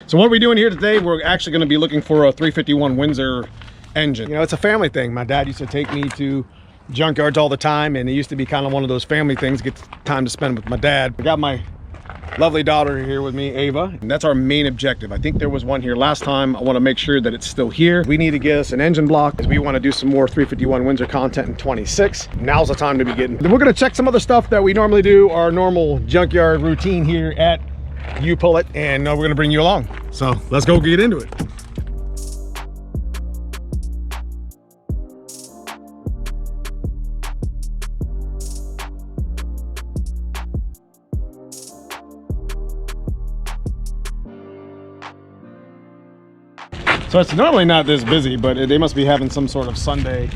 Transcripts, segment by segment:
So what are we doing here today? We're actually going to be looking for a 351 Windsor engine. You know, it's a family thing. My dad used to take me to junkyards all the time, and it used to be kind of one of those family things, get time to spend with my dad. I got my lovely daughter here with me, Ava, and that's our main objective. I think there was one here last time. I want to make sure that it's still here. We need to get us an engine block because we want to do some more 351 Windsor content in 26. Now's the time to be getting. Then we're going to check some other stuff that we normally do, our normal junkyard routine here at You Pull It, and we're going to bring you along. So let's go get into it. So it's normally not this busy, but they must be having some sort of Sunday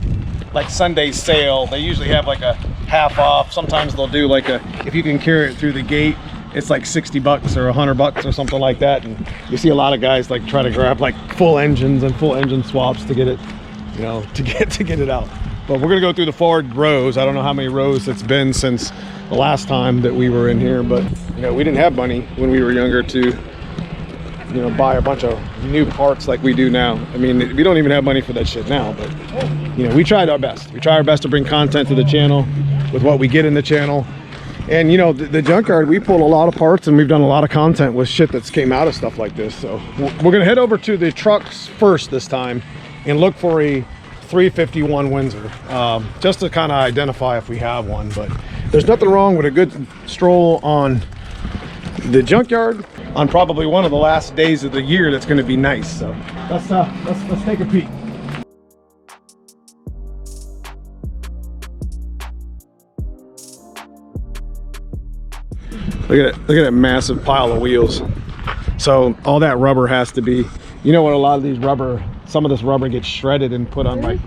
sale. They usually have like a half off. Sometimes they'll do like a, if you can carry it through the gate, it's like 60 bucks or 100 bucks or something like that. And you see a lot of guys like try to grab like full engines and full engine swaps to get it, you know, to get it out. But we're gonna go through the Ford rows. I don't know how many rows it's been since the last time that we were in here, but you know, we didn't have money when we were younger to, you know, buy a bunch of new parts like we do now. I mean, we don't even have money for that shit now, but you know, we tried our best. We try our best to bring content to the channel with what we get in the channel. And you know, the junkyard, we pull a lot of parts and we've done a lot of content with shit that's came out of stuff like this. So we're gonna head over to the trucks first this time and look for a 351 Windsor, just to kind of identify if we have one. But there's nothing wrong with a good stroll on the junkyard on probably one of the last days of the year that's going to be nice. So let's take a peek. Look at that massive pile of wheels. So all that rubber has to be, you know what, a lot of these rubber, some of this rubber gets shredded and put on like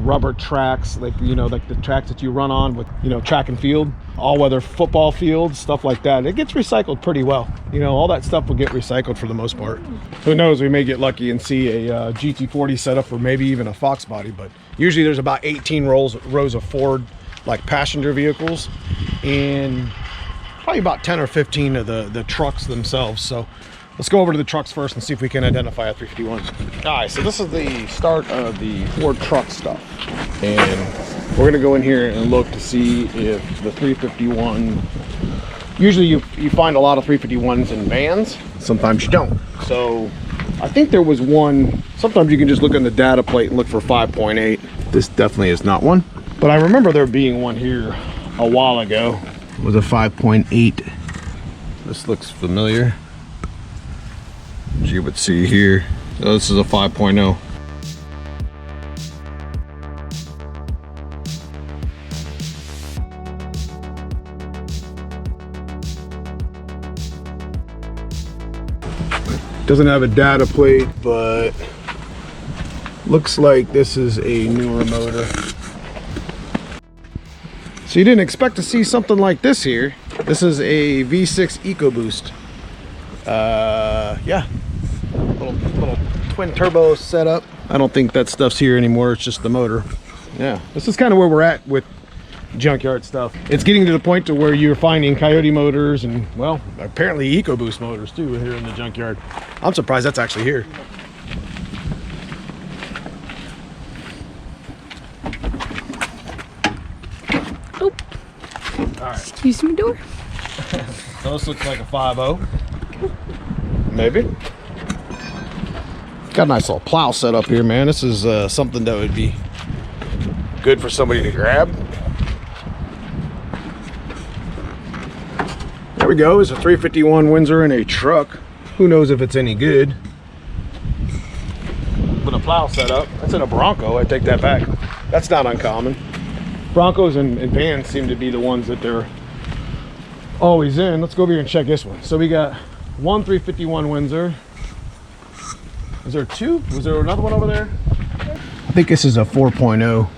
rubber tracks, like, you know, like the tracks that you run on with, you know, track and field, all-weather football fields, stuff like that. It gets recycled pretty well. You know, all that stuff will get recycled for the most part. Who knows, we may get lucky and see a GT40 setup or maybe even a Fox body, but usually there's about 18 rows of Ford like passenger vehicles and probably about 10 or 15 of the trucks themselves. So let's go over to the trucks first and see if we can identify a 351. All right, so this is the start of the Ford truck stuff. And we're gonna go in here and look to see if the 351, usually you find a lot of 351s in vans, sometimes you don't. So I think there was one, sometimes you can just look on the data plate and look for 5.8. This definitely is not one. But I remember there being one here a while ago. It was a 5.8. This looks familiar. As you would see here, so this is a 5.0. Doesn't have a data plate, but looks like this is a newer motor. So you didn't expect to see something like this here. This is a V6 EcoBoost. Yeah, little twin turbo setup. I don't think that stuff's here anymore. It's just the motor. Yeah, this is kind of where we're at with junkyard stuff. It's getting to the point to where you're finding Coyote motors and, well, apparently EcoBoost motors too here in the junkyard. I'm surprised that's actually here. Oh. All right. Excuse me, door. So this looks like a 5.0. Maybe. Got a nice little plow set up here, man. This is something that would be good for somebody to grab. There we go. It's a 351 Windsor in a truck. Who knows if it's any good? With a plow set up. That's in a Bronco. I take that back. That's not uncommon. Broncos and vans seem to be the ones that they're always in. Let's go over here and check this one. So we got one 351 Windsor. Is there two? Was there another one over there? I think this is a 4.0.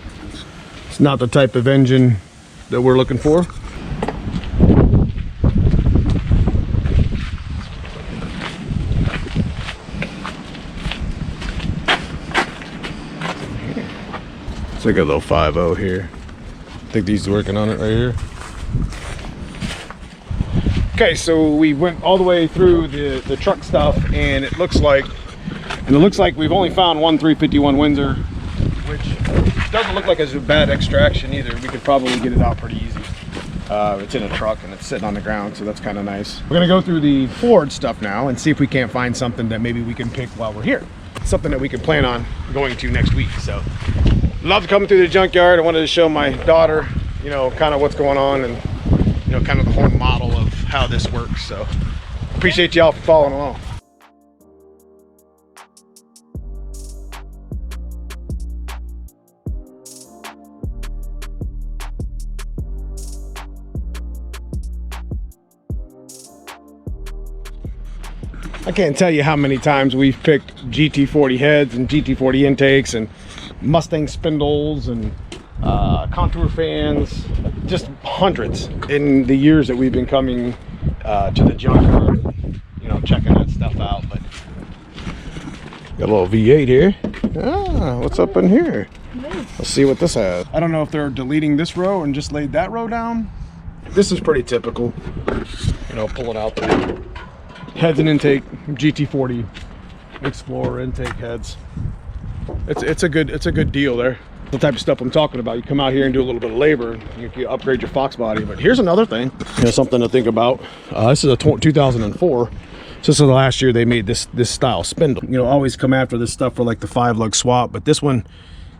It's not the type of engine that we're looking for. It's like a little 5.0 here. I think he's working on it right here. Okay, so we went all the way through the truck stuff, and it looks like we've only found one 351 Windsor, which doesn't look like it's a bad extraction either. We could probably get it out pretty easy. It's in a truck and it's sitting on the ground, so that's kind of nice. We're gonna go through the Ford stuff now and see if we can't find something that maybe we can pick while we're here. Something that we can plan on going to next week. So love coming through the junkyard. I wanted to show my daughter, you know, kind of what's going on and, you know, kind of the whole model of how this works. So appreciate y'all for following along. I can't tell you how many times we've picked GT40 heads and GT40 intakes and Mustang spindles and contour fans, just hundreds in the years that we've been coming to the junkyard, you know, checking that stuff out. But got a little V8 here. Ah, what's up in here? Let's see what this has. I don't know if they're deleting this row and just laid that row down. This is pretty typical, you know, pulling out the heads and intake GT40 Explorer intake heads. It's a good deal there. The type of stuff I'm talking about. You come out here and do a little bit of labor, you can upgrade your Fox body. But here's another thing, you know, something to think about. This is a 2004. So this is the last year they made this style spindle. You know, always come after this stuff for like the 5-lug swap, but this one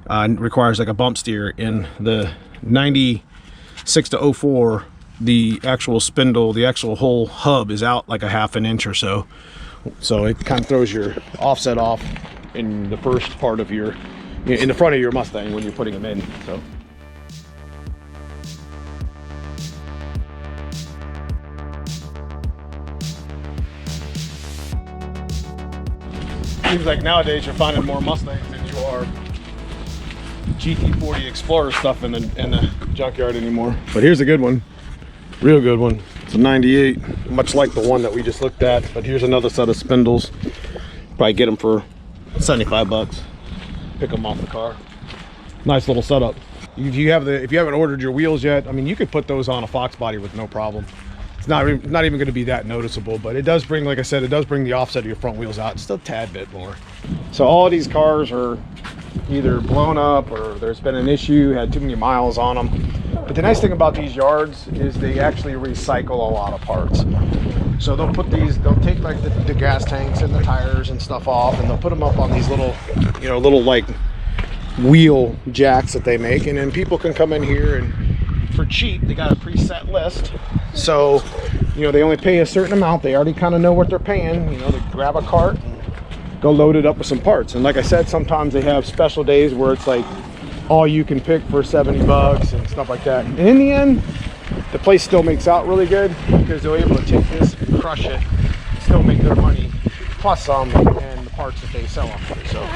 requires like a bump steer. In the 96 to 04, the actual spindle, the actual whole hub is out like a ½ an inch or so. So it kind of throws your offset off in the first part of your, in the front of your Mustang when you're putting them in. So seems like nowadays you're finding more Mustangs than you are GT40 Explorer stuff in the junkyard anymore. But here's a good one, real good one. It's a 98, much like the one that we just looked at. But here's another set of spindles. Probably get them for 75 bucks. Pick them off the car. Nice little setup. If you haven't ordered your wheels yet, I mean, you could put those on a Fox body with no problem. It's not even going to be that noticeable, but it does bring, like I said, it does bring the offset of your front wheels out just a tad bit more. So all of these cars are either blown up or there's been an issue, had too many miles on them. But the nice thing about these yards is they actually recycle a lot of parts. So they'll take like the gas tanks and the tires and stuff off, and they'll put them up on these little, you know, little like wheel jacks that they make, and then people can come in here and for cheap, they got a preset list. So, you know, they only pay a certain amount. They already kind of know what they're paying. You know, they grab a cart and go load it up with some parts. And like I said, sometimes they have special days where it's like all you can pick for 70 bucks and stuff like that. And in the end, the place still makes out really good because they're able to take this and crush it, still make their money, plus some, and the parts that they sell them for. So,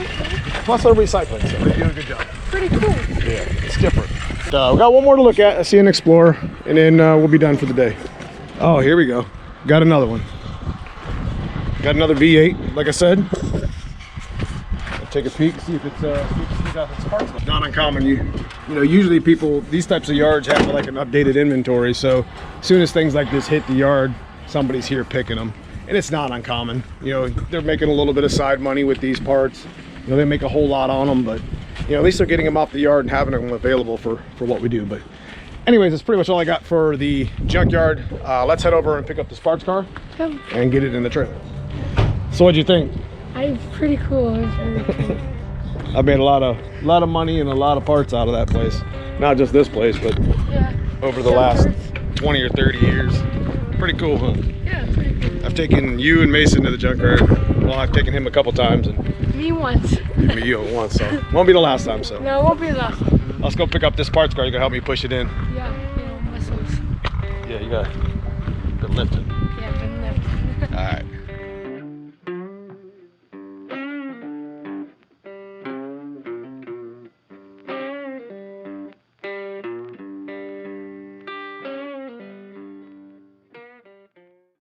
plus they're recycling, so they do a good job. Pretty cool. Yeah, it's different. We got one more to look at. I see an Explorer, and then we'll be done for the day. Oh, here we go. Got another one. Got another V8, like I said. I'll take a peek, see if it's got its parts. Not uncommon. You know, usually people, these types of yards have like an updated inventory. So as soon as things like this hit the yard, somebody's here picking them, and it's not uncommon. You know, they're making a little bit of side money with these parts. You know, they make a whole lot on them, but you know, at least they're getting them off the yard and having them available for what we do. But anyways, that's pretty much all I got for the junkyard. Let's head over and pick up this parts car and get it in the trailer. So what'd you think? It's pretty cool. It's really cool. I made a lot of money and a lot of parts out of that place. Not just this place, but over the last 20 or 30 years. Pretty cool, huh? Yeah, pretty cool. I've taken you and Mason to the junkyard. Well, I've taken him a couple times, and Me once. you once, so won't be the last time. So No, it won't be the last time. let's go pick up this parts car. You gonna help me push it in? Yeah, you know, muscles. Yeah, you got good lifting.